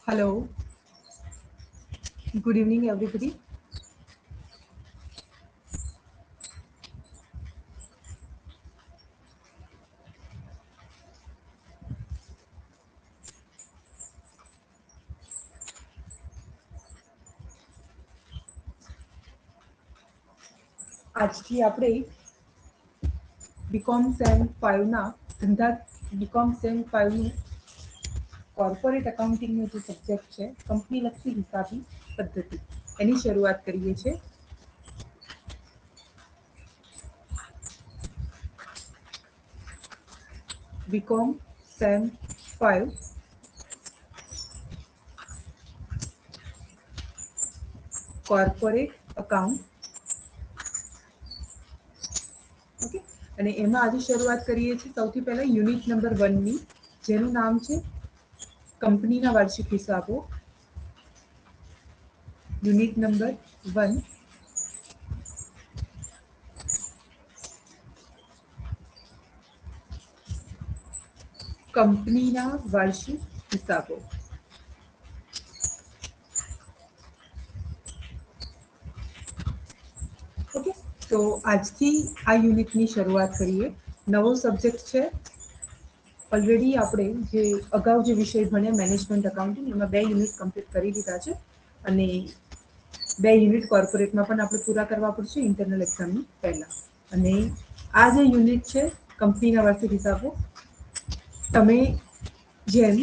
Hello, good evening, everybody. આજથી આપણે BCom sem 5 ના ધંધા બીકોમ સેમ 5 નું કોર્પોરેટ એકાઉન્ટિંગનો જે સબ્જેક્ટ છે કંપની લક્ષી હિસાબી પદ્ધતિ એની શરૂઆત કરીએ છીએ. BCom sem 5 corporate account. Okay, અને એમાં આજે શરૂઆત કરીએ છીએ સૌથી પહેલા યુનિટ નંબર 1 ની, જેનું નામ છે કંપનીના વાર્ષિક હિસાબો. યુનિટ નંબર 1, કંપનીના વાર્ષિક હિસાબો. ઓકે, તો આજથી આ યુનિટની શરૂઆત કરીએ. નવો સબ્જેક્ટ છે. ઓલરેડી આપણે જે અગાઉ જે વિષય ભણ્યા મેનેજમેન્ટ એકાઉન્ટિંગ, એમાં 2 યુનિટ કમ્પ્લીટ કરી દીધા છે અને 2 યુનિટ કોર્પોરેટમાં પણ આપણે પૂરા કરવા પડશે ઇન્ટરનલ એક્ઝામની પહેલા. અને આ જે યુનિટ છે કંપનીના વાર્ષિક હિસાબો, તમે જેમ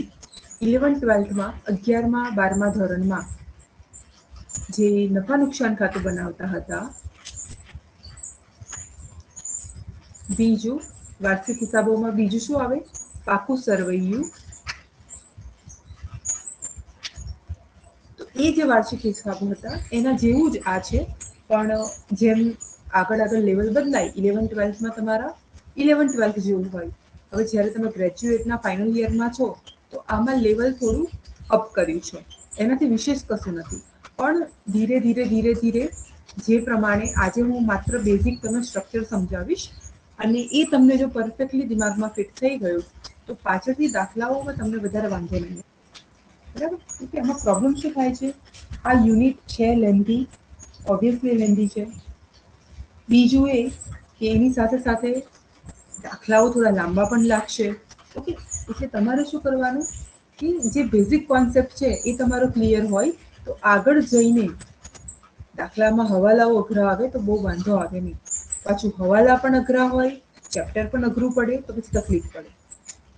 11th-12thમાં 11મા 12મા ધોરણમાં જે નફા નુકસાન ખાતું બનાવતા હતા, બીજું વાર્ષિક હિસાબોમાં બીજું શું આવે? પાકું સરવૈયું. તો એ જે વાર્ષિક હિસાબો હતા એના જેવું જ આ છે, પણ જેમ આગળ આગળ લેવલ બદલાય, 11th-12thમાં તમારા 11th-12th જેવું હોય. હવે જ્યારે તમે ગ્રેજ્યુએટના ફાઇનલ યરમાં છો તો આમાં લેવલ થોડું અપ કર્યું છે. એનાથી વિશેષ કશું નથી, પણ ધીરે ધીરે ધીરે ધીરે જે પ્રમાણે આજે હું માત્ર બેઝિક તમને સ્ટ્રક્ચર સમજાવીશ, અને એ તમને જો પરફેક્ટલી દિમાગમાં ફિટ થઈ ગયું તો પાછળથી દાખલાઓમાં તમને વધારે વાંધો નહીં. બરાબર? કે એમાં પ્રોબ્લેમ શું થાય છે? આ યુનિટ છે લેન્ધી, ઓબ્વિયસલી લેન્ધી છે. બીજું એ કે એની સાથે સાથે દાખલાઓ થોડા લાંબા પણ લાગશે. ઓકે, એટલે તમારે શું કરવાનું કે જે બેઝિક કોન્સેપ્ટ છે એ તમારો ક્લિયર હોય તો આગળ જઈને દાખલામાં હવાલાઓ અઘરા આવે તો બહુ વાંધો આવે નહીં. પાછું હવાલા પણ અઘરા હોય, ચેપ્ટર પણ અઘરું પડે તો પછી તકલીફ પડે.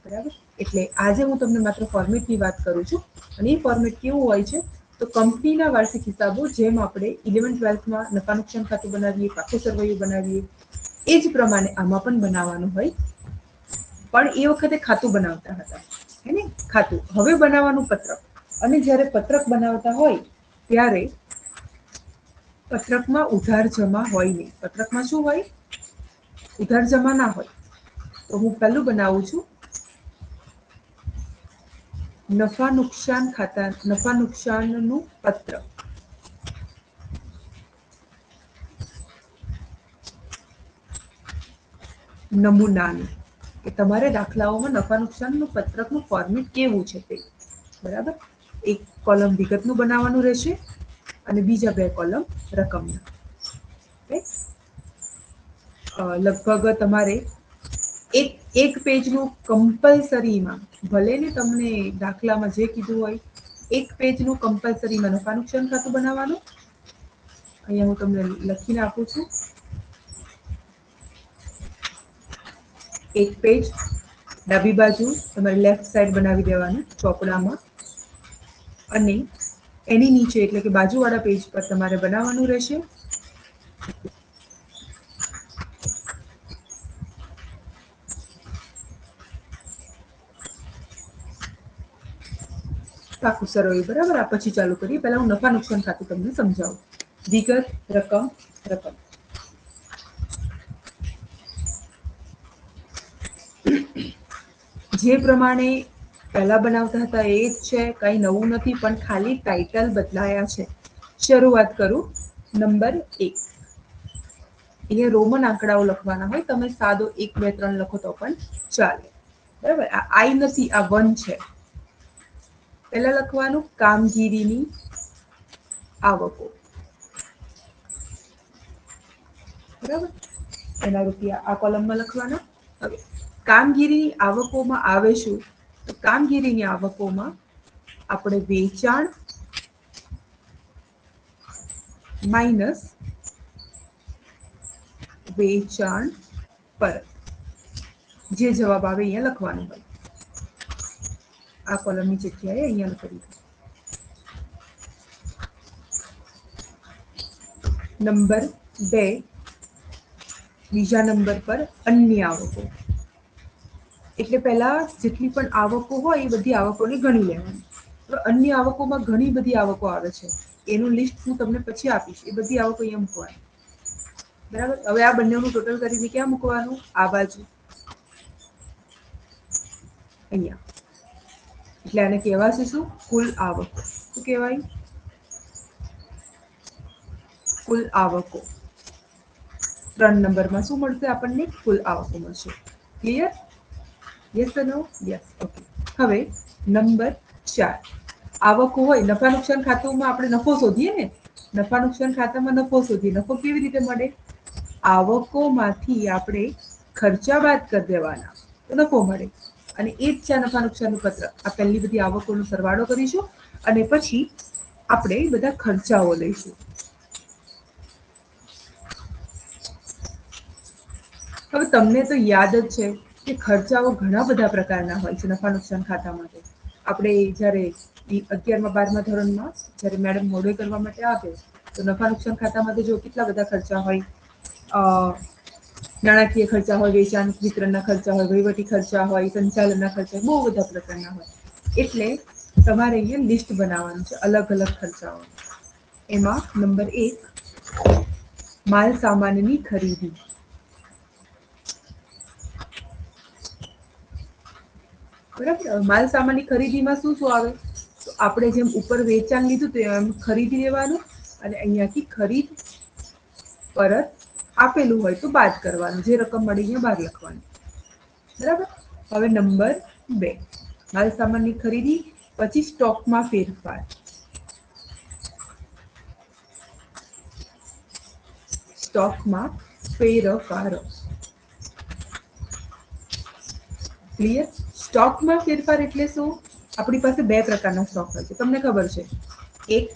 બરાબર? એટલે આજે હું તમને માત્ર ફોર્મેટની વાત કરું છું. અને એ ફોર્મેટ કેવું હોય છે? તો કંપનીના વાર્ષિક હિસાબો જેમ આપણે 11th-12thમાં નફા નુકસાન ખાતું બનાવીએ, પાકું સરવૈયું બનાવીએ, એ જ પ્રમાણે આમાં પણ બનાવવાનું હોય. પણ એ વખતે ખાતું બનાવતા હતા, હે ને? ખાતું. હવે બનાવવાનું પત્રક. અને જ્યારે પત્રક બનાવતા હોય ત્યારે પત્રકમાં ઉધાર જમા હોય નહીં. પત્રકમાં શું હોય? ઉધાર જમા ના હોય. તો હું પહેલું બનાવું છું નફા નુકસાન ખાતા, નફા નુકસાનનું પત્ર. નમૂનાનું, કે તમારે દાખલાઓમાં નફા નુકસાનનું પત્રકનું ફોર્મેટ કેવું છે તે. બરાબર? એક કોલમ વિગતનું બનાવવાનું રહેશે અને બીજા 2 કોલમ રકમના. લગભગ તમારે એક પેજનું કમ્પલસરીમાં, ભલે ને તમને દાખલામાં જે કીધું હોય, એક પેજનું કમ્પલસરીમાં નફા નુકસાન ખાતું બનાવવાનું. અહીંયા હું તમને લખીને આપું છું. એક પેજ ડાબી બાજુ તમારે લેફ્ટ સાઈડ બનાવી દેવાનું ચોપડામાં, અને એની નીચે એટલે કે બાજુવાળા પેજ પર તમારે બનાવવાનું રહેશે પાકું સરવૈયું. બરાબર? આ પછી ચાલુ કરીએ. પહેલા હું નફા નુકસાન ખાતું તમને સમજાવું. વિગત, રકમ, રકમ. જે પ્રમાણે પહેલા બનાવતા હતા એ જ છે, કંઈ નવું નથી, પણ ખાલી ટાઇટલ બદલાયા છે. શરૂઆત કરું. નંબર 1. અહીંયા રોમન આંકડાઓ લખવાના હોય. તમે સાદો 1, 2, 3 લખો તો પણ ચાલે. બરાબર? આ I નથી, આ 1 છે. પહેલા લખવાનું કામગીરીની આવકો, બરાબર, એના રૂપિયા આ કોલમમાં લખવાના. હવે કામગીરીની આવકોમાં આવે શું? તો કામગીરીની આવકોમાં આપણે વેચાણ માઇનસ વેચાણ પરત, જે જવાબ આવે અહીંયા લખવાનું હોય. આ કોલમની જગ્યાએ અહીંયા લખી દો. નંબર 2, બીજા નંબર પર અન્ય આવકો. એટલે પહેલા જેટલી પણ આવકો હોય એ બધી આવકોને ગણી લેવાની. તો અન્ય આવકોમાં ઘણી બધી આવકો આવે છે, એનું લિસ્ટ હું તમને પછી આપીશ. એ બધી આવકો અહીંયા મૂકવાની, બરાબર. હવે આ બંનેનું ટોટલ કરીને ક્યાં મૂકવાનું? આ બાજુ, અહીંયા. એટલે આને કહેવાશે શું? કુલ આવક. શું કહેવાય? કુલ આવકો. 3 નંબરમાં શું મળશે આપણને? કુલ આવકો મળશે. Clear? Yes or no? Yes. Okay. હવે નંબર 4, આવકો હોય. નફા નુકસાન ખાતામાં આપણે નફો શોધીએ ને, નફા નુકસાન ખાતામાં નફો શોધીએ. નફો કેવી રીતે મળે? આવકોમાંથી આપણે ખર્ચા બાદ કરી દેવાના તો નફો મળે. અને એ જ છે નફા નુકસાનનું પત્રક. આ પહેલી બધી આવકોનો સરવાળો કરીશું અને પછી આપણે બધા ખર્ચાઓ લઈશું. હવે તમને તો યાદ જ છે કે ખર્ચાઓ ઘણા બધા પ્રકારના હોય છે નફા નુકસાન ખાતા માટે. આપણે જ્યારે 11મા 12મા ધોરણમાં જ્યારે મેડમ મોડે કરવા માટે આવે તો નફા નુકસાન ખાતામાં જો કેટલા બધા ખર્ચા હોય. નાણાકીય ખર્ચા હોય, વેચાણ વિતરણના ખર્ચા હોય, વહીવટી ખર્ચા હોય, સંચાલનના ખર્ચા, બહુ બધા પ્રકારના હોય. એટલે તમારે અહીંયા લિસ્ટ બનાવવાનું છે અલગ અલગ ખર્ચાઓ. એમાં નંબર 1, માલ સામાનની ખરીદી. બરાબર. માલ સામાનની ખરીદીમાં શું શું આવે? તો આપણે જેમ ઉપર વેચાણ લીધું તો એમ ખરીદી લેવાનું, અને અહીંયાથી ખરીદ પરત આપેલું હોય તો બાદ કરવાનું. જે રકમ મળી અહીંયા બહાર લખવાનું, બરાબર. હવે નંબર 2, માલ સામાનની ખરીદી પછી સ્ટોકમાં ફેરફાર. સ્ટોકમાં ફેરફારો. ક્લિયર? સ્ટોકમાં ફેરફાર એટલે શું? આપણી પાસે 2 પ્રકારના સ્ટોક હોય છે, તમને ખબર છે. એક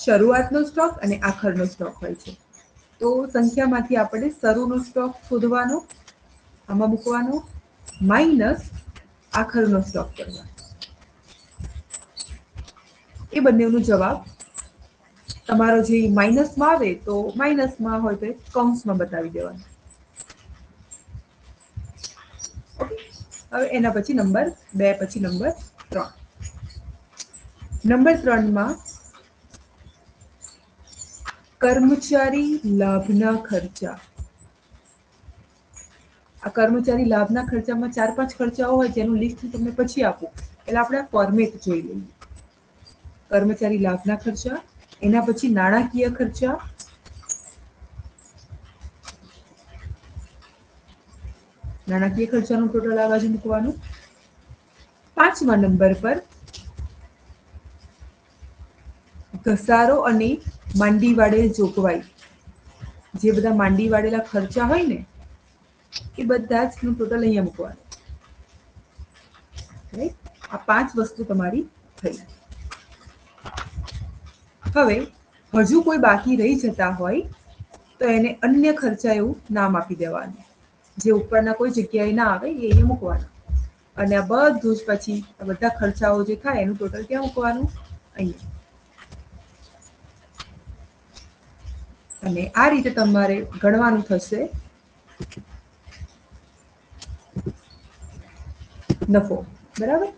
શરૂઆતનો સ્ટોક અને આખરનો સ્ટોક હોય છે. તો સંખ્યામાંથી આપણે શરૂનો સ્ટોક શોધવાનો, આમાં મૂકવાનો, માઇનસ આખરનો સ્ટોક કરવાનો. એ બંનેનો જવાબ તમારો જે માઇનસમાં આવે તો માઇનસમાં હોય તો કૌંસમાં બતાવી દેવાનું. હવે એના પછી નંબર 2 પછી નંબર 3. નંબર 3માં કર્મચારી લાભના ખર્ચા. આ કર્મચારી લાભના ખર્ચામાં 4-5 ખર્ચાઓ હોય જેનું લિસ્ટ હું તમને પછી આપું. એટલે આપણે આ ફોર્મેટ જોઈ લઈએ. કર્મચારી લાભના ખર્ચા, એના પછી નાણાકીય ખર્ચા, નાણાકીય ખર્ચાનું ટોટલ આ બાજુ મૂકવાનું. 5મા નંબર પર ઘસારો અને માંડી વાળેલ જોગવાઈ. જે બધા માંડી વાળેલા ખર્ચા હોય ને એ બધા જ નું ટોટલ અહીંયા મૂકવાનું. આ 5 વસ્તુ તમારી થઈ. હવે હજુ કોઈ બાકી રહી જતા હોય તો એને અન્ય ખર્ચા એવું નામ આપી દેવાનું. જે ઉપરના કોઈ જગ્યાએ ના આવે એ અહીંયા મૂકવાનું. અને આ બધું જ પછી આ બધા ખર્ચાઓ જે થાય એનું ટોટલ ક્યાં મૂકવાનું? અહીંયા. અને આ રીતે તમારે ગણવાનું થશે નફો. બરાબર.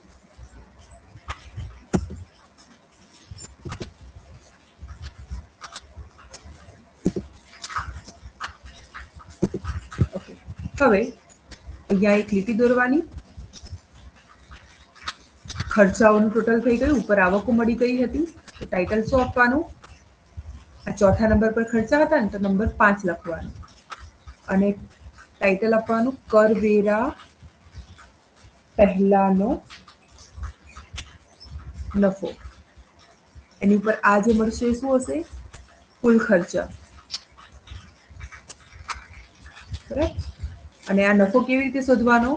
હવે અહીંયા એક લીટી દોરવાની. ખર્ચાઓનું ટોટલ થઈ ગયું, ઉપર આવકો મળી ગઈ હતી તો ટાઇટલ શું આપવાનું? આ 4થા નંબર પર ખર્ચા હતા ને તો નંબર 5 લખવાનું અને ટાઇટલ આપવાનું કરવેરા પહેલાનો નફો. એની ઉપર આ જે મળશે એ શું હશે? કુલ ખર્ચા. બરાબર. અને આ નફો કેવી રીતે શોધવાનો?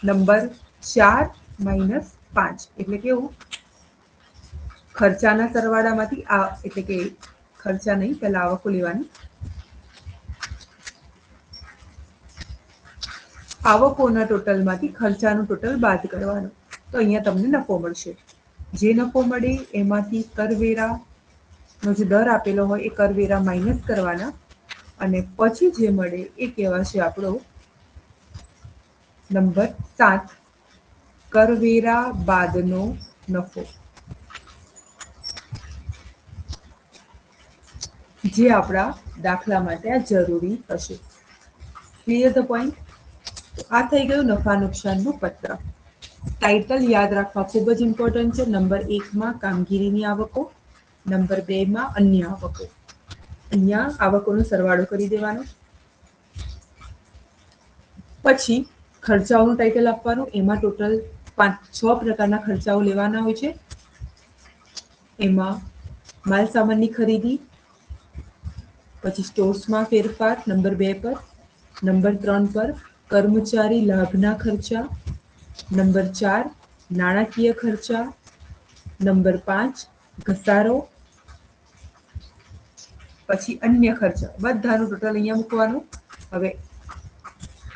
નંબર 4 - 5 એટલે કેવું? ખર્ચાના સરવાળામાંથી આ એટલે કે ખર્ચા નહીં, પહેલા આવકો લેવાની. આવકોના ટોટલમાંથી ખર્ચાનું ટોટલ બાદ કરવાનું. તો અહીંયા તમને નફો મળશે. જે નફો મળે એમાંથી કરવેરાનો જે દર આપેલો હોય એ કરવેરા માઇનસ કરવાના અને પછી જે મળે એ કહેવાશે આપણો નંબર 7, કરવેરા બાદનો નફો. જે આપણા દાખલા માટે આ જરૂરી હશે. Clear the point? આ થઈ ગયું નફા નુકસાનનું પત્રક. ટાઇટલ યાદ રાખવા ખૂબ જ ઇમ્પોર્ટન્ટ છે. નંબર 1માં કામગીરીની આવકો, નંબર 2માં અન્ય આવકો. અહીંયા આવકોનો સરવાળો કરી દેવાનો. પછી ખર્ચાઓનું ટાઇટલ આપવાનું. એમાં ટોટલ 5-6 પ્રકારના ખર્ચાઓ લેવાના હોય છે. એમાં માલ સામાનની ખરીદી, પછી સ્ટોર્સમાં ફેરફાર નંબર 2 પર, નંબર 3 પર કર્મચારી લાભના ખર્ચા, નંબર 4 નાણાકીય ખર્ચા, નંબર 5 ઘસારો, પછી અન્ય ખર્ચા. બધાનું ટોટલ અહીંયા મૂકવાનું. હવે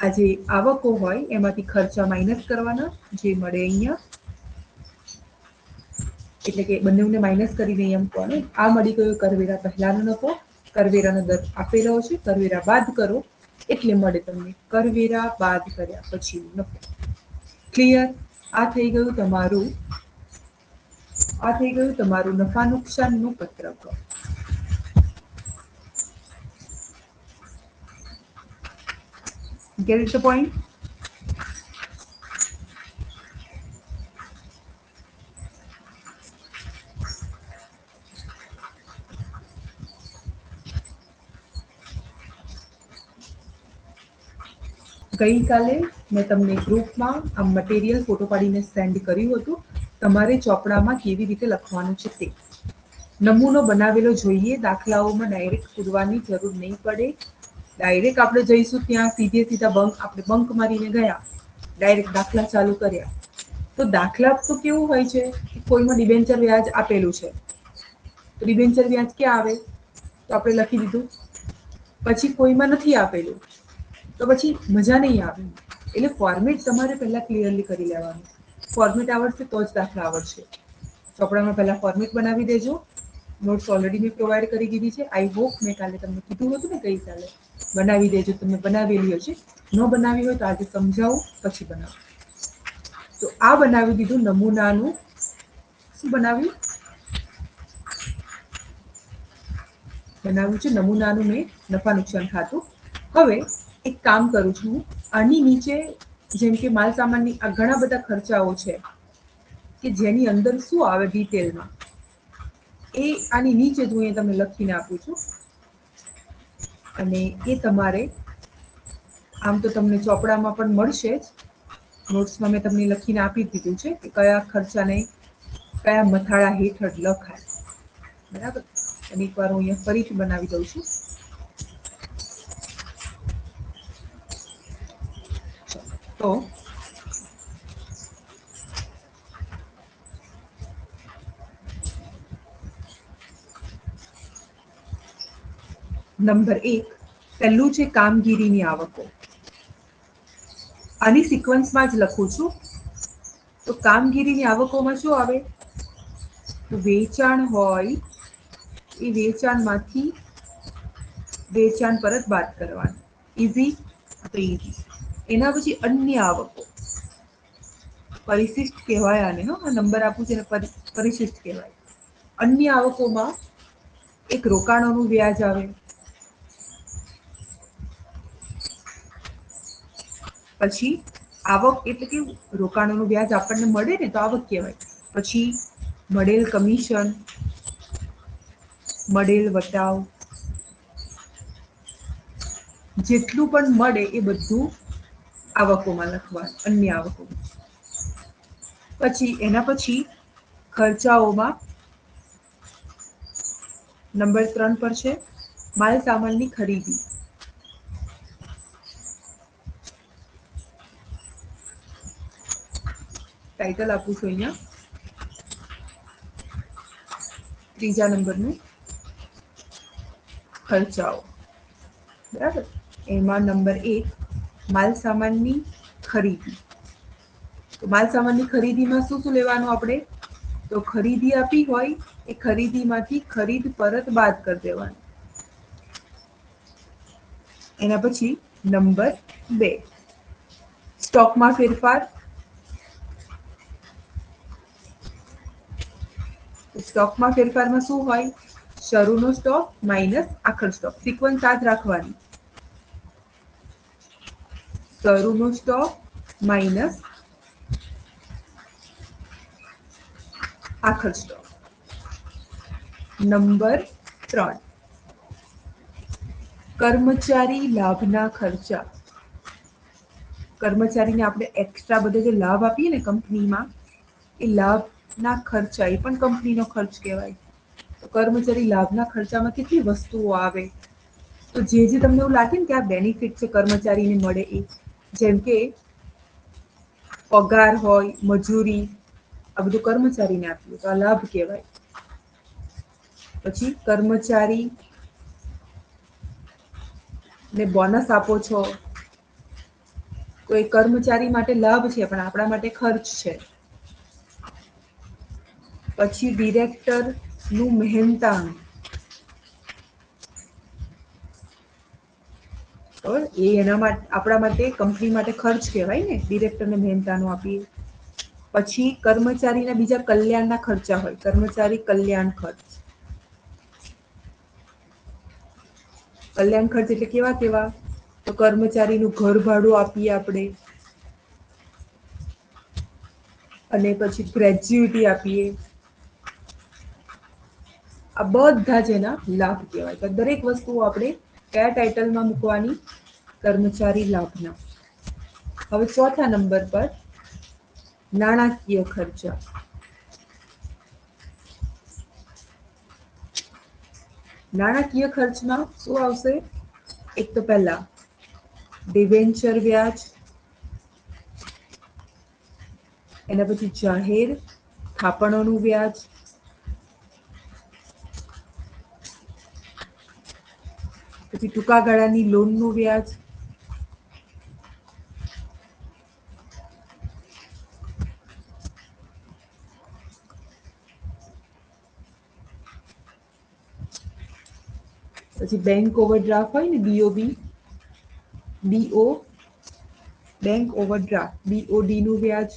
આ જે આવકો હોય એમાંથી ખર્ચા માઇનસ કરવાના, જે મળે અહીંયા. એટલે કે બંનેને માઇનસ કરીને અહીંયા મૂકવાનું. આ મળી ગયો કરવેરા પહેલાનો નફો. કરવેરાનો દર આપેલો છે. કરવેરા બાદ કરો એટલે મળે તમને કરવેરા બાદ કર્યા પછી નફો. ક્લિયર? આ થઈ ગયું તમારું નફા નુકસાનનું પત્રક. Get the point? ગઈકાલે મેં તમને ગ્રુપમાં આ મટીરિયલ ફોટો પાડીને સેન્ડ કર્યું હતું. તમારે ચોપડામાં કેવી રીતે લખવાનું છે તે નમૂનો બનાવેલો જોઈએ. દાખલાઓમાં ડાયરેક્ટ પૂરવાની જરૂર નહીં પડે. ડાયરેક્ટ આપણે જઈશું ત્યાં સીધા આપણે બંક મારીને ગયા, ડાયરેક્ટ દાખલા ચાલુ કર્યા. તો દાખલા તો કેવું હોય છે? કોઈમાં ડિબેન્ચર વ્યાજ આપેલું છે, તો ડિબેન્ચર વ્યાજ ક્યાં આવે? તો આપણે લખી દીધું. પછી કોઈમાં નથી આપેલું તો પછી મજા નહીં આવે. એટલે ફોર્મેટ તમારે પહેલા ક્લિયરલી કરી લેવાનું. ફોર્મેટ આવડશે તો જ દાખલા આવડશે. ચોપડામાં પહેલા ફોર્મેટ બનાવી દેજો. નોટ્સ ઓલરેડી મેં પ્રોવાઈડ કરી દીધી છે. આઈ હોપ મેં કાલે તમને કીધું હતું ને ગઈકાલે બનાવી દેજો. તમે બનાવેલી હશે. ન બનાવી હોય તો આજે સમજાવું પછી બનાવો. તો આ બનાવી દીધું નમૂનાનું. શું બનાવ્યું છે? નમૂનાનું મેં નફા નુકસાન ખાતું. હવે એક કામ કરું છું. આની નીચે જેમ કે માલ સામાનની આ ઘણા બધા ખર્ચાઓ છે કે જેની અંદર શું આવે ડિટેલમાં, એ આની નીચે જ હું તમને લખીને આપું છું. અને એ તમારે આમ તો તમને ચોપડામાં પણ મળશે જ. નોટ્સમાં મેં તમને લખીને આપી દીધું છે કે કયા ખર્ચાને કયા મથાળા હેઠળ લખાય. બરાબર? અને એકવાર હું અહીંયા ફરીથી બનાવી દઉં છું. તો નંબર 1 પહેલું છે કામગીરીની આવકો. આની સિક્વન્સમાં જ લખું છું. તો કામગીરીની આવકોમાં શું આવે? વેચાણ હોય એ વેચાણમાંથી વેચાણ પરત બાદ કરવાનું. ઈઝી? તો ઈઝી. એના પછી અન્ય આવકો, પરિશિષ્ટ કહેવાય આને. આ નંબર આપું છે ને પરિશિષ્ટ કહેવાય. અન્ય આવકોમાં એક રોકાણોનું વ્યાજ આવે, પછી આવક એટલે કે રોકાણોનું વ્યાજ આપણને મળે ને તો આવક કહેવાય. પછી મળેલ કમિશન, મળેલ વટાવ, જેટલું પણ મળે એ બધું આવકોમાં લખવાનું, અન્ય આવકોમાં. પછી એના પછી ખર્ચાઓમાં નંબર 3 પર છે માલ સામાનની ખરીદી. ટાઇટલ આપું છું અહીંયા. ત્રીજા નંબરનું ખર્ચાઓ. બરાબર. એમાં નંબર 1 માલ સામાનની ખરીદી. તો માલ સામાનની ખરીદીમાં શું શું લેવાનું આપણે? તો ખરીદી આપી હોય એ ખરીદીમાંથી ખરીદ પરત બાદ કરી દેવાનું. એના પછી નંબર 2 સ્ટોકમાં ફેરફાર. સ્ટોકમાં ફેરફારમાં શું હોય? શરૂનો સ્ટોક માઇનસ આખર સ્ટોક. સિક્વન્સ આ જ રાખવાની. શરૂનો સ્ટોક માઇનસ આખર સ્ટોક. નંબર 3 કર્મચારી લાભના ખર્ચા. કર્મચારીને આપણે એક્સ્ટ્રા બધો જે લાભ આપીએ ને કંપનીમાં, એ લાભના ખર્ચા, એ પણ કંપનીનો ખર્ચ કહેવાય. તો કર્મચારી લાભના ખર્ચામાં કેટલી વસ્તુઓ આવે? તો જે તમને એવું લાગે ને કે આ બેનિફિટ છે કર્મચારીને મળે એ, જેમ કે પગાર હોય, મજૂરી, આ બધું કર્મચારીને આપ્યું તો આ લાભ કહેવાય. પછી કર્મચારી ને બોનસ આપો છો તો એ કર્મચારી માટે લાભ છે પણ આપણા માટે ખર્ચ છે. પછી ડિરેક્ટરનું મહેનતાણું. એ એના માટે આપણા માટે કંપની માટે ખર્ચ કહેવાય ને, ડિરેક્ટરને મહેનતાણું આપીએ. પછી કર્મચારીના બીજા કલ્યાણના ખર્ચા હોય, કર્મચારી કલ્યાણ ખર્ચ. કલ્યાણ ખર્ચ એટલે કેવા કેવા? તો કર્મચારીનું ઘર ભાડું આપીએ આપણે, અને પછી ગ્રેજ્યુટી આપીએ. આ બધા જ એના લાભ કહેવાય. તો દરેક વસ્તુઓ આપણે કયા ટાઇટલમાં મૂકવાની? કર્મચારી લાભના. હવે ચોથા નંબર પર નાણાકીય ખર્ચા. નાણાકીય ખર્ચમાં શું આવશે? એક તો પહેલા ડિવેન્ચર વ્યાજ, એના પછી જાહેર થાપણોનું વ્યાજ, પછી ટૂંકા ગાળાની લોનનું વ્યાજ, પછી બેંક ઓવરડ્રાફ્ટ હોય ને, BOB, BO bank overdraft, BOD નું વ્યાજ.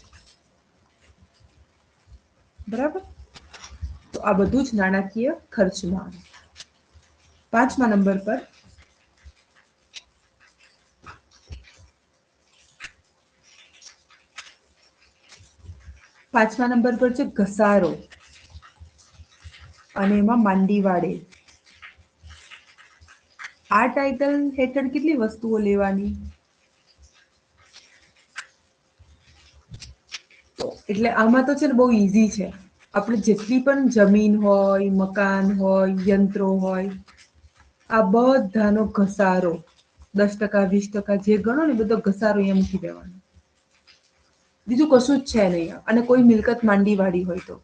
બરાબર. તો આ બધું જ નાણાકીય ખર્ચમાં આવે. પાંચમા નંબર પર છે ઘસારો, અને એમાં માંડી વાળે. આ ટાઇટલ હેઠળ કેટલી વસ્તુઓ લેવાની? એટલે આમાં તો છે ને બહુ ઈઝી છે. આપણે જેટલી પણ જમીન હોય, મકાન હોય, યંત્રો હોય, આ બધાનો ઘસારો 10%, 20% જે ગણો ને બધો ઘસારો અહીંયા મૂકી દેવાનો. બીજું કશું જ છે નહીં. અને કોઈ મિલકત માંડી વાળી હોય તો.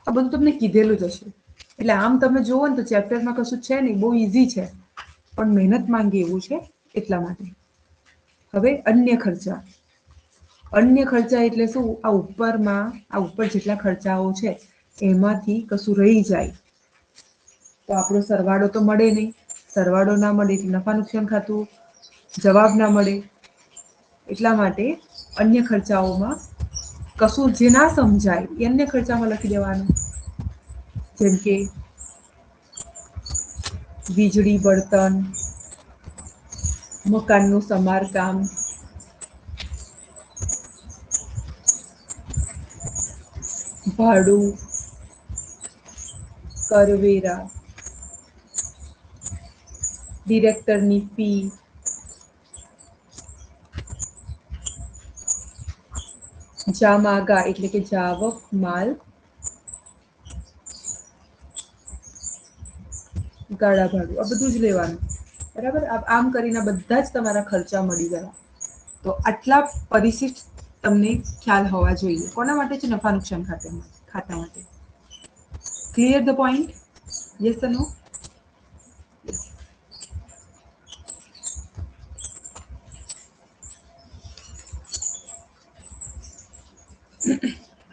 આ બધું તમને કીધેલું જ હશે. એટલે આમ તમે જુઓ ને તો ચેપ્ટરમાં કશું છે નહીં, બહુ ઈઝી છે. પણ મહેનત માંગે એવું છે એટલા માટે. હવે અન્ય ખર્ચા. અન્ય ખર્ચા એટલે શું? આ ઉપર જેટલા ખર્ચાઓ છે એમાંથી કશું રહી જાય તો આપણો સરવાળો તો મળે નહીં. સરવાળો ના મળે એટલે નફા નુકસાન ખાતું જવાબ ના મળે. એટલા માટે અન્ય ખર્ચાઓમાં કશું જે ના સમજાય એ અન્ય ખર્ચામાં લખી દેવાનું. જેમ કે વીજળી, બળતણ, મકાનનું સમારકામ, ભાડું, કરવેરા, ડિરેક્ટરની ફી, જામાગા એટલે કે જાવક માલ, ગાળા ભાડું, આ બધું જ લેવાનું. બરાબર, આમ કરીને બધા જ તમારા ખર્ચા મળી ગયા. તો આટલા પરિશિષ્ટ તમને ખ્યાલ હોવા જોઈએ. કોના માટે છે? નફા નુકસાન ખાતા માટે. Clear the point? Yes or no?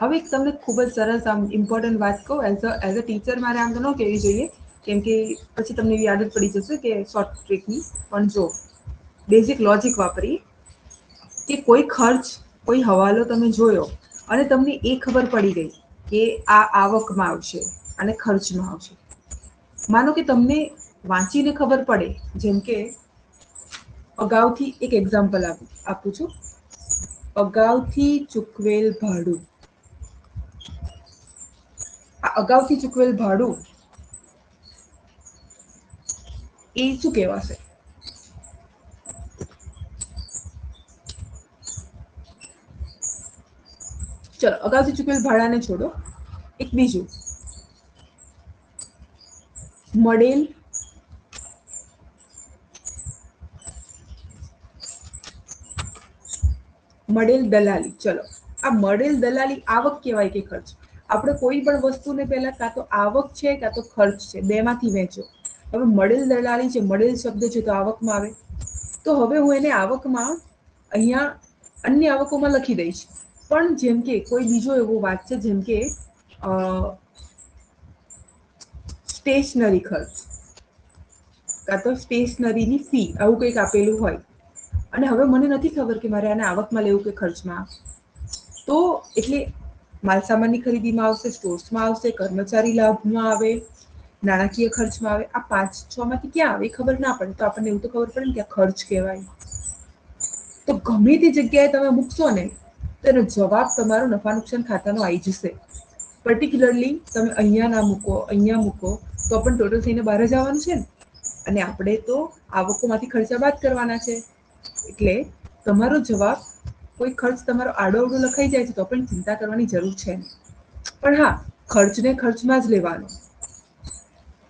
હવે તમને ખૂબ જ સરસ આમ ઇમ્પોર્ટન્ટ વાત કહું. એઝ અ ટીચર મારે આમ તો ન કહેવી જોઈએ, કેમ કે પછી તમને એવી આદત પડી જશે કે શોર્ટ ટ્રીકની. પણ જો બેઝિક લોજિક વાપરી કે કોઈ ખર્ચ, કોઈ હવાલો તમે જોયો અને તમને એ ખબર પડી ગઈ કે આ આવકમાં આવશે અને ખર્ચમાં આવશે. માનો કે તમને વાંચીને ખબર પડે, જેમ કે અગાઉથી એક એક્ઝામ્પલ આપું છું. અગાઉથી ચૂકવેલ ભાડું. આ અગાઉથી ચૂકવેલ ભાડું એ શું કહેવાશે? ચલો, અગાઉથી ચૂકવેલ ભાડાને છોડો. એક બીજું, મળેલ દલાલી. ચલો, આ મળેલ દલાલી આવક કહેવાય કે ખર્ચ? આપણે કોઈ પણ વસ્તુને પહેલા કાં તો આવક છે કાં તો ખર્ચ છે, બેમાંથી વેચો. હવે મળેલ દલાલી છે, મળેલ શબ્દ છે તો આવકમાં આવે. તો હવે હું એને આવકમાં અહીંયા અન્ય આવકોમાં લખી દઈશ. પણ જેમ કે કોઈ બીજો એવો વાત છે, જેમ કે સ્ટેશનરી ખર્ચ, કાં તો સ્ટેશનરીની ફી, આવું કંઈક આપેલું હોય. અને હવે મને નથી ખબર કે મારે આને આવકમાં લેવું કે ખર્ચમાં. તો એટલે માલસામાનની ખરીદીમાં આવશે, સ્ટોર્સમાં આવશે, કર્મચારી લાભમાં આવે, નાણાકીય ખર્ચમાં આવે. આ 5-6 માંથી ક્યાં આવે ખબર ના પડે. તો આપણને એવું તો ખબર પડે ને કે આ ખર્ચ કહેવાય. તો ગમે તે જગ્યાએ તમે મૂકશો ને, તો એનો જવાબ તમારો નફા નુકસાન ખાતાનો આવી જશે. પર્ટિક્યુલરલી તમે અહીંયા ના મૂકો, અહીંયા મૂકો, તો પણ ટોટલ થઈને 12 જ આવવાનું છે ને. અને આપણે તો આવકોમાંથી ખર્ચા બાદ કરવાના છે. એટલે તમારો જવાબ, કોઈ ખર્ચ તમારો આડો અવડો લખાઈ જાય છે તો પણ ચિંતા કરવાની જરૂર છે નહીં. પણ હા, ખર્ચને ખર્ચમાં જ લેવાનો,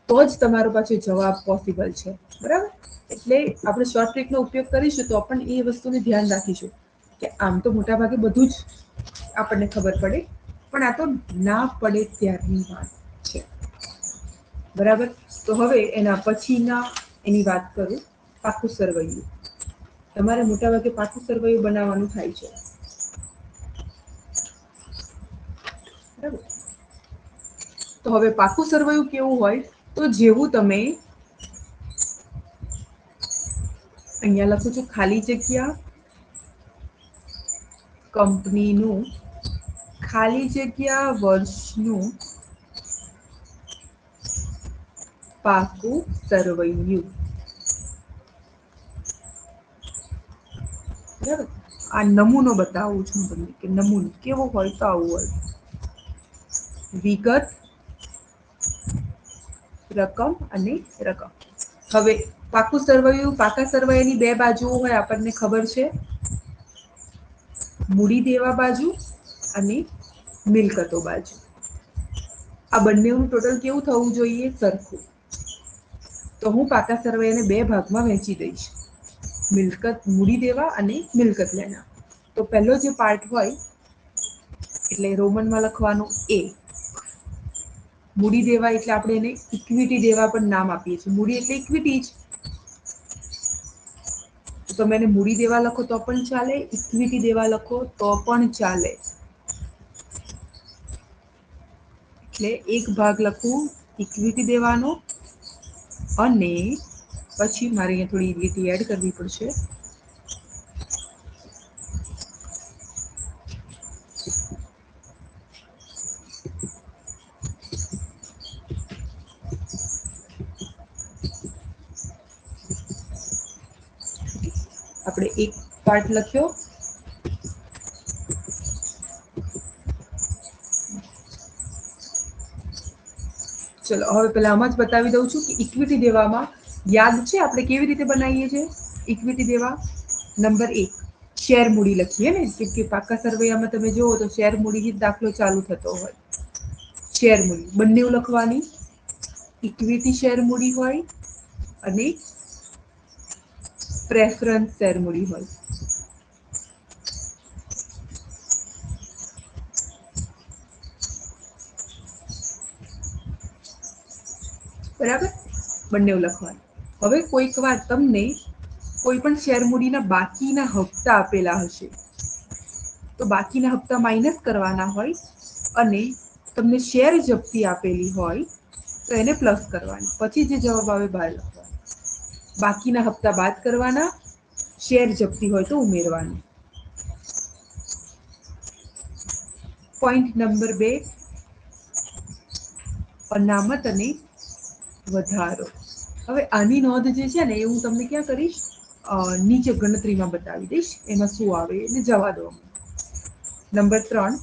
તો જ તમારો પાછો જવાબ પોસિબલ છે. બરાબર? એટલે આપણે શોર્ટ ટ્રિકનો ઉપયોગ કરીશું તો પણ એ વસ્તુને ધ્યાન રાખીશું કે આમ તો મોટાભાગે બધું જ આપણને ખબર પડે, પણ આ તો ના પડે ત્યારની વાત છે. બરાબર? તો હવે એના પછીના એની વાત કરું. પાકું સરવૈયું. તમારે મોટાભાગે પાકું સરવૈયું બનાવવાનું થાય છે. બરાબર? તો હવે પાકું સરવૈયું કેવું હોય? તો જેવું તમે અહીંયા લખું છું, ખાલી જગ્યા કંપનીનું ખાલી જગ્યા વર્ષનું પાકું સરવૈયું. બરાબર? આ નમૂનો બતાવું છું તમને કે નમૂનો કેવો હોય તો આવું હોય. વિગત, રકમ અને રકમ. હવે પાકું સરવૈયું, પાકા સરવૈયાની 2 બાજુઓ હોય, આપણને ખબર છે. મૂડી દેવા બાજુ અને મિલકતો બાજુ. આ બંનેનું ટોટલ કેવું થવું જોઈએ? સરખું. તો હું પાકા સરવૈયાને 2 ભાગમાં વહેંચી દઈશ. મૂડી દેવા અને મિલકત લેના. તો પહેલો જે પાર્ટ હોય એટલે રોમનમાં લખવાનું A. મૂડી દેવા એટલે આપણે એને ઇક્વિટી દેવા પણ નામ આપીએ છીએ. મૂડી એટલે ઇક્વિટી જ. તો તમે એને મૂડી દેવા લખો તો પણ ચાલે, ઇક્વિટી દેવા લખો તો પણ ચાલે. એટલે એક ભાગ લખું ઇક્વિટી દેવાનો અને પછી મારે અહીંયા થોડી લીટી એડ કરવી પડશે. આપણે એક પાર્ટ લખ્યો. ચલો, હવે પહેલા આમાં જ બતાવી દઉં છું કે ઇક્વિટી દેવામાં યાદ છે આપણે કેવી રીતે બનાવીએ છીએ ઇક્વિટી દેવા? નંબર 1, શેર મૂડી લખીએ ને, કેમ કે પાકા સરવૈયામાં તમે જુઓ તો શેર મૂડીથી જ દાખલો ચાલુ થતો હોય. શેર મૂડી બંને લખવાની, ઇક્વિટી શેર મૂડી હોય અને પ્રેફરન્સ શેર મૂડી હોય. બરાબર, બંને લખવાનું. હવે કોઈક વાર તમને કોઈ પણ શેર મૂડીના બાકીના હપ્તા આપેલા હશે, તો બાકીના હપ્તા માઇનસ કરવાના હોય અને તમને શેર જપ્તી આપેલી હોય તો એને પ્લસ કરવાની, પછી જે જવાબ આવે બહાર લખવાનો. બાકીના હપ્તા બાદ કરવાના, શેર જપ્તી હોય તો ઉમેરવાનું. પોઈન્ટ નંબર 2, અનામત અને વધારો. હવે આની નોંધ જે છે ને એ હું તમને ક્યાં કરીશ, નીચે ગણતરીમાં બતાવી દઈશ, એમાં શું આવે એને જવા દો. નંબર 3,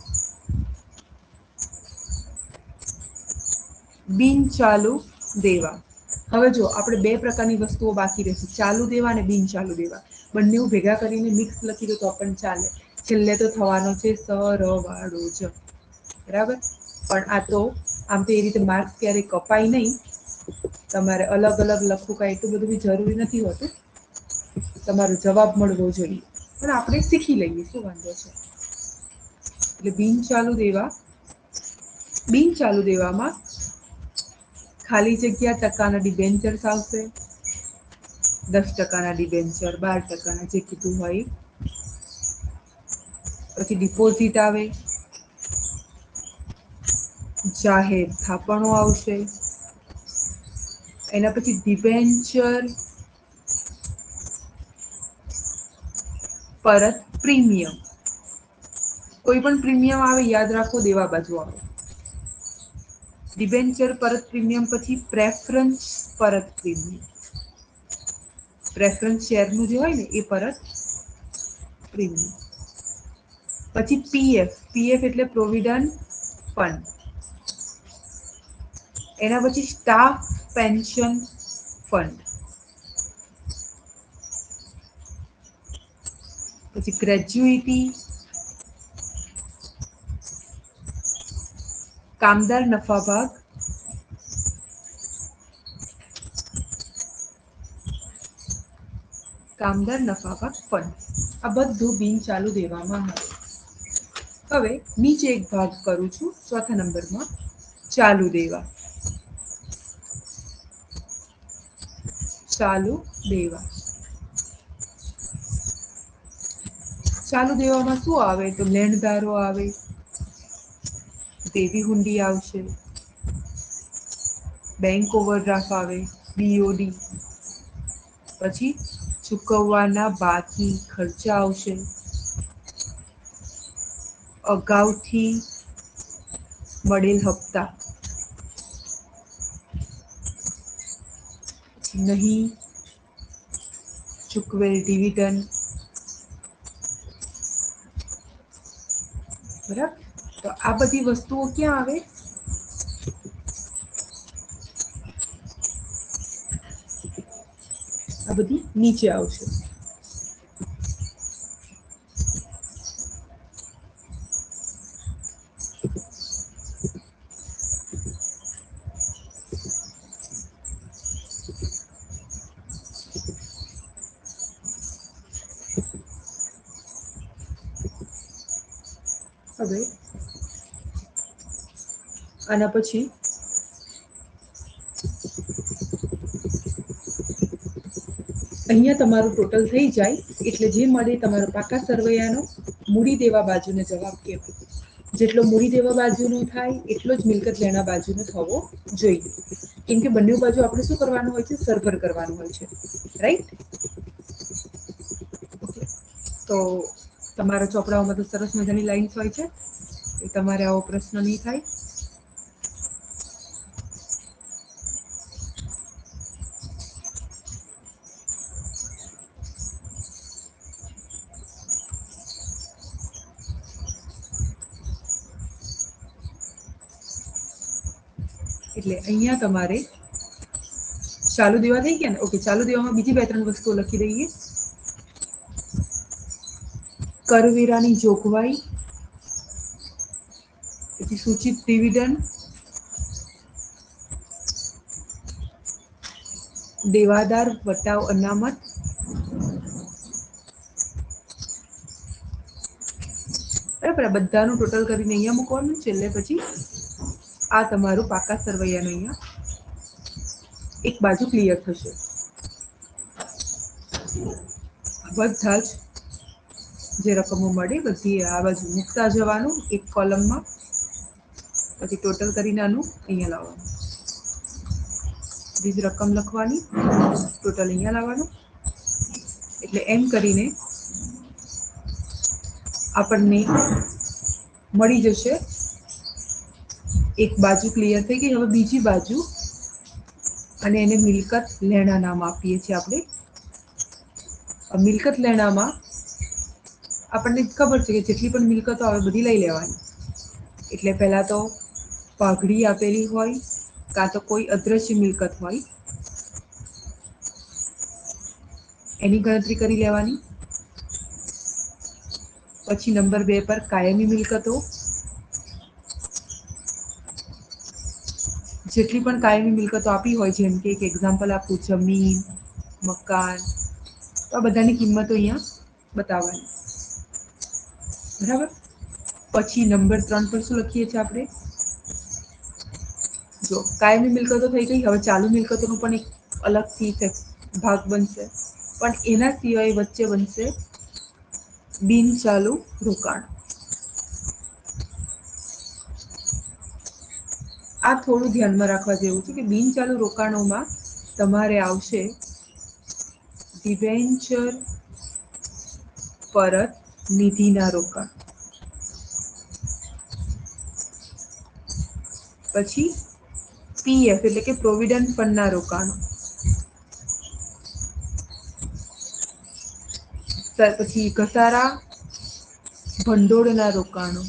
બિન ચાલુ દેવા. હવે જો આપણે બે પ્રકારની વસ્તુઓ બાકી રહેશે, ચાલુ દેવા અને બિન ચાલુ દેવા. બંને ભેગા કરીને મિક્સ લખી દો તો પણ ચાલે. છેલ્લે તો થવાનો છે સરવાળો જ, બરાબર. પણ આ તો આમ તો એ રીતે માર્ક્સ ક્યારેય કપાય નહીં. તમારે અલગ અલગ લખવું કાંઈ એટલું બધું જરૂરી નથી હોતું. તમારો જવાબ મળવો જોઈએ, પણ આપણે શીખી લઈએ, શું વાંધો છે. એટલે બિન ચાલુ દેવા, બિન ચાલુ દેવામાં ખાલી જગ્યા ટકાના ડિબેન્ચર્સ આવશે. 10% ડિબેન્ચર, 12% જે કીધું હોય. પછી ડિપોઝિટ આવે, જાહેર થાપણો આવશે, એના પછી ડિબેન્ચર પરત પ્રીમિયમ. કોઈ પણ પ્રીમિયમ આવે યાદ રાખો દેવા બાજુ આવે. ડિબેન્ચર પરત પ્રીમિયમ પછી પ્રેફરન્સ પરત પ્રીમિયમ. પ્રેફરન્સ શેરનું જે હોય ને એ પરત પ્રીમિયમ. પછી પીએફ, પીએફ એટલે પ્રોવિડન્ટ ફંડ. એના પછી સ્ટાફ પેન્શન ફંડ. પછી ગ્રેજ્યુઇટી, કામદાર નફા ભાગ, કામદાર નફા ભાગ ફંડ. આ બધું બિન ચાલુ દેવામાં આવે. હવે નીચે એક ભાગ કરું છું, ચોથા નંબરમાં ચાલુ દેવા. ચાલુ દેવા. ચાલુ દેવામાં શું આવે, તો લેણદારો આવે, દેવી હુંડી આવશે, બેંક ઓવરડ્રાફ્ટ આવે, બીઓડી. પછી ચૂકવવાના બાકી ખર્ચા આવશે, અગાઉથી મળેલ હપ્તા, નહીં ચૂકવેલ ડિવિડન્ડ. બરાબર, તો આ બધી વસ્તુઓ ક્યાં આવે, આ બધી નીચે આવશે. હવે આના પછી અહીંયા તમારું ટોટલ થઈ જાય એટલે જે મળે તમારો પાકા સરવૈયાનો મૂડી દેવા બાજુનો જવાબ કહેવાય. જેટલો મૂડી દેવા બાજુનો થાય એટલો જ મિલકત લેણા બાજુનો થવો જોઈએ. કેમ કે બંને બાજુ આપણે શું કરવાનું હોય છે, સરભર કરવાનું હોય છે, રાઈટ. તો તમારા ચોપડાઓમાં તો સરસ મજાની લાઈન્સ હોય છે, એ તમારે આવો પ્રશ્ન નહીં થાય. એટલે અહીંયા તમારે ચાલુ દેવા થઈ ગયા ને, ઓકે. ચાલુ દેવામાં બીજી 2-3 વસ્તુઓ લખી દઈએ. કરવેરાની જોગવાઈ, પછી સૂચિત ડિવિડન્ડ, દેવાદાર વટાવ અનામત, બરાબર. બધાનું ટોટલ કરીને અહીંયા મૂકવાનું છે એટલે પછી આ તમારું પાકા સરવૈયાનું અહીંયા એક બાજુ ક્લિયર થશે. બધા જ જે રકમો મળે બધી આ બાજુ મૂકતા જવાનું એક કોલમમાં, પછી ટોટલ કરીને આનું અહીંયા લાવવાનું. બીજી રકમ લખવાની, ટોટલ અહીંયા લાવવાનું. એટલે એમ કરીને આપણને મળી જશે. એક બાજુ ક્લિયર થઈ ગઈ. હવે બીજી બાજુ, અને એને મિલકત લેણા નામ આપીએ છીએ આપણે. મિલકત લેણામાં આપણને ખબર છે કે જેટલી પણ મિલકતો આવે બધી લઈ લેવાની. એટલે પહેલા તો પાઘડી આપેલી હોય, કાં તો કોઈ અદ્રશ્ય મિલકત હોય, એની ગણતરી કરી લેવાની. પછી નંબર 2 પર કાયમી મિલકતો, જેટલી પણ કાયમી મિલકતો આપી હોય, જેમ કે એક એક્ઝામ્પલ આપું, જમીન, મકાન, તો આ બધાની કિંમતો અહીંયા બતાવવાની. બરાબર. પછી નંબર 3 પર શું લખીએ છીએ આપણે? જો કાયમી મિલકતો થઈ ગઈ. હવે ચાલુ મિલકતોનું પણ એક અલગથી ભાગ બનશે, પણ એના સિવાય વચ્ચે બનશે બિન ચાલુ રોકાણ. આ થોડું ધ્યાનમાં રાખવા જેવું છે કે બિન ચાલુ રોકાણોમાં તમારે આવશે ડિબેન્ચર પરત નિધિના રોકાણ, પછી પીએફ એટલે કે પ્રોવિડન્ટ ફંડના રોકાણો, પછી ઘસારા ભંડોળના રોકાણો,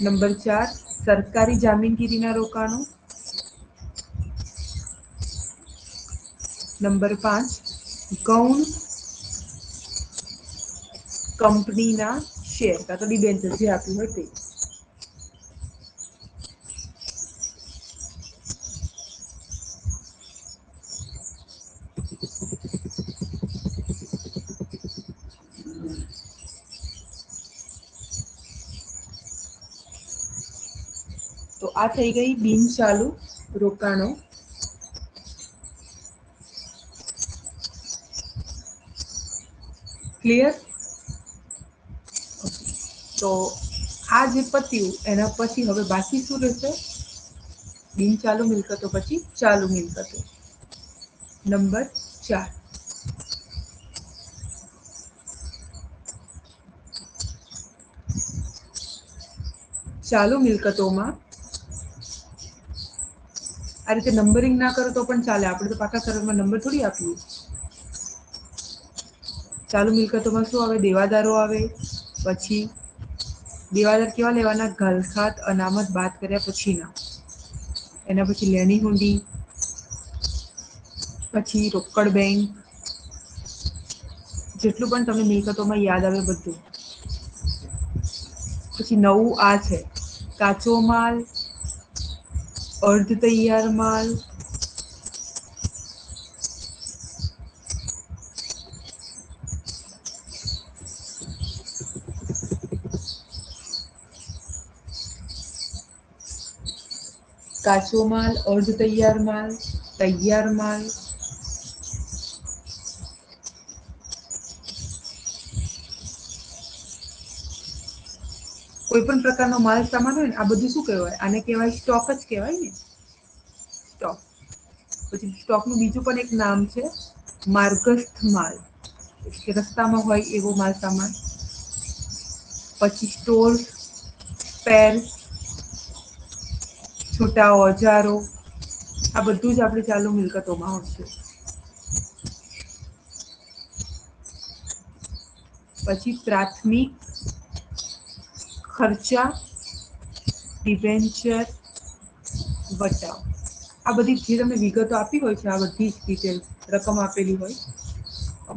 નંબર 4 સરકારી જામીનગીરીના રોકાણો, નંબર 5 ગૌણ કંપનીના શેર કાં તો ડિબેન્ચર જે આપ્યું હોય તે. તો આ થઈ ગઈ બિન ચાલુ રોકાણો. ક્લિયર? તો આ જે પત્યું એના પછી હવે બાકી શું રહેશે? બિન ચાલુ મિલકતો પછી ચાલુ મિલકતો. નંબર 4. ચાલુ મિલકતોમાં આ રીતે નંબરિંગ ના કરો તો પણ ચાલે. આપણે તો પાકા સરળમાં નંબર થોડી આપ્યું. ચાલુ મિલકતોમાં શું આવે? દેવાદારો આવે. પછી દેવાદાર કેવા લેવાના? ઘાલખાત અનામત બાદ કર્યા પછીના. એના પછી લેણી હુંડી, પછી રોકડ બેંક, જેટલું પણ તમને મિલકતોમાં યાદ આવે બધું. પછી નવું આ છે કાચો માલ, અર્ધ તૈયાર માલ, કાચો માલ, અર્ધ તૈયાર માલ, તૈયાર માલ, કોઈ પણ પ્રકારનો માલ સામાન હોય ને, આ બધું શું કહેવાય? આને કહેવાય સ્ટોક જ કહેવાય ને, સ્ટોક. પછી સ્ટોકનું બીજું પણ એક નામ છે માર્ગસ્થ માલ, કે રસ્તામાં હોય એવો માલ સામાન. પછી સ્ટોર, સ્પેર, છૂટા ઓજારો, આ બધું જ આપણે ચાલુ મિલકતોમાં આવશે. પછી પ્રાથમિક ખર્ચા, ડિબેન્ચર, વટાવ. આ બધી જે તમને વિગતો આપી હોય છે, આ બધી જ ડિટેલ્સ રકમ આપેલી હોય,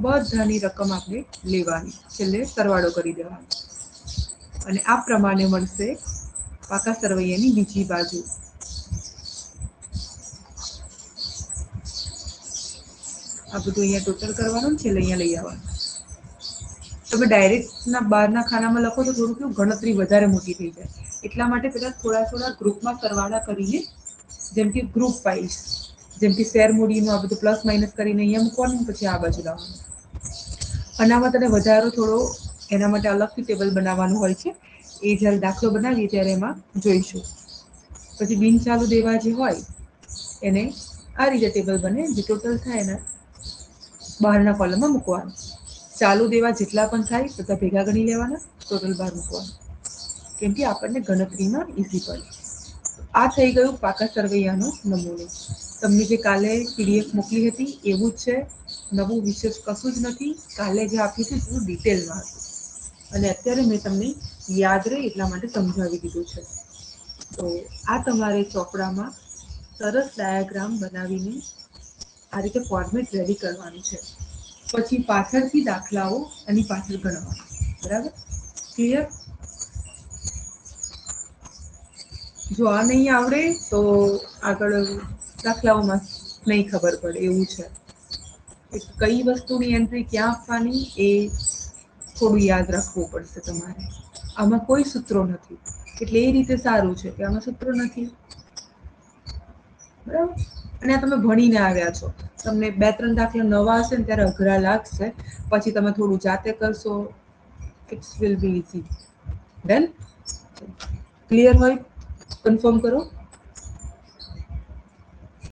બધાની રકમ આપણે લેવાની, છેલ્લે સરવાળો કરી દેવાનો અને આ પ્રમાણે મળશે પાકા સરવૈયાની બીજી બાજુ. આ બધું અહીંયા ટોટલ કરવાનું, છેલ્લે અહીંયા લઈ આવવાનું. તમે ડાયરેક્ટના બહારના ખાનામાં લખો તો થોડું કેવું ગણતરી વધારે મોટી થઈ જાય, એટલા માટે પહેલાં થોડા થોડા ગ્રુપમાં સરવાળા કરીને, જેમ કે ગ્રુપ વાઇઝ, જેમ કે શેર મૂડીનું આ બધું પ્લસ માઇનસ કરીને અહીંયા મૂકવાનું, પછી આ બાજુ લાવવાનું. આનામાં તને વધારો થોડો એના માટે અલગથી ટેબલ બનાવવાનું હોય છે, એ જ્યારે દાખલો બનાવીએ ત્યારે એમાં જોઈશું. પછી બિનચાલુ દેવા જે હોય એને આ રીતે ટેબલ બને, જે ટોટલ થાય એના બહારના કોલમમાં મૂકવાનું. ચાલુ દેવા જેટલા પણ થાય બધા ભેગા ગણી લેવાના, ટોટલ બહાર મૂકવાનું, કેમ કે આપણને ગણતરીમાં ઇઝી પડે. આ થઈ ગયું પાકા સરવૈયાનો નમૂનો. તમને જે કાલે PDF મોકલી હતી એવું જ છે, નવું વિશેષ કશું જ નથી. કાલે જે આપ્યું છે પૂરું ડિટેલમાં હતું અને અત્યારે મેં તમને યાદ રહે એટલા માટે સમજાવી દીધું છે. તો આ તમારે ચોપડામાં સરસ ડાયાગ્રામ બનાવીને આ રીતે ફોર્મેટ રેડી કરવાનું છે. પછી પાછળથી દાખલાઓ એની પાછળ ગણવાના. બરાબર? ક્લિયર? જો આ નહીં આવડે તો આગળ દાખલાઓમાં નહીં ખબર પડે એવું છે. કઈ વસ્તુની એન્ટ્રી ક્યાં આપવાની એ થોડું યાદ રાખવું પડશે તમારે. આમાં કોઈ સૂત્રો નથી, એટલે એ રીતે સારું છે કે આમાં સૂત્રો નથી. બરાબર? અને આ તમે ભણીને આવ્યા છો, તમને 2-3 દાખલા નવા હશે ને ત્યારે અઘરા લાગશે, પછી તમે થોડું જાતે કરશો, it's will be easy. Done? Clear હોય કન્ફર્મ કરો.